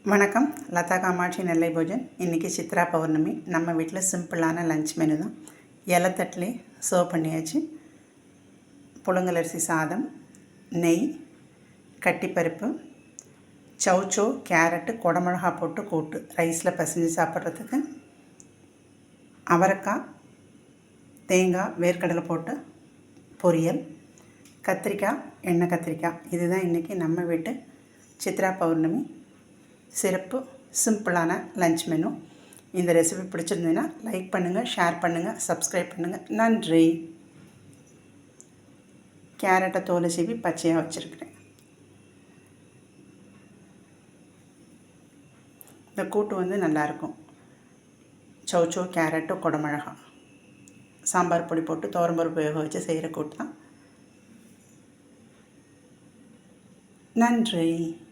வணக்கம். லதா காமாட்சி நெல்லை போஜன். இன்றைக்கி சித்ரா பௌர்ணமி. நம்ம வீட்டில் சிம்பிளான லஞ்ச் மெனு தான். இலத்தட்டிலே சர்வ் பண்ணியாச்சு. புழுங்கலரிசி சாதம், நெய், கட்டிப்பருப்பு, சௌச்சோ, கேரட்டு, குடமிளகா போட்டு கூட்டு ரைஸில் பசைஞ்சு சாப்பிட்றதுக்கு, அவரைக்காய், தேங்காய், வேர்க்கடலை போட்டு பொரியல், கத்திரிக்காய், எண்ணெய் கத்திரிக்காய். இதுதான் இன்றைக்கி நம்ம வீட்டு சித்ரா பௌர்ணமி சிறப்பு சிம்பிளான லஞ்ச் மெனு. இந்த ரெசிபி பிடிச்சிருந்ததுன்னா லைக் பண்ணுங்கள், ஷேர் பண்ணுங்கள், சப்ஸ்கிரைப் பண்ணுங்கள். நன்றி. கேரட்டை தோலை சீவி பச்சையாக வச்சுருக்கிறேன். இந்த கூட்டு நல்லாயிருக்கும். சௌச்சோ, கேரட்டு, குடமிளகா, சாம்பார் பொடி போட்டு துவரம்பருப்பு வேக வச்சு செய்கிற கூட்டு தான். நன்றி.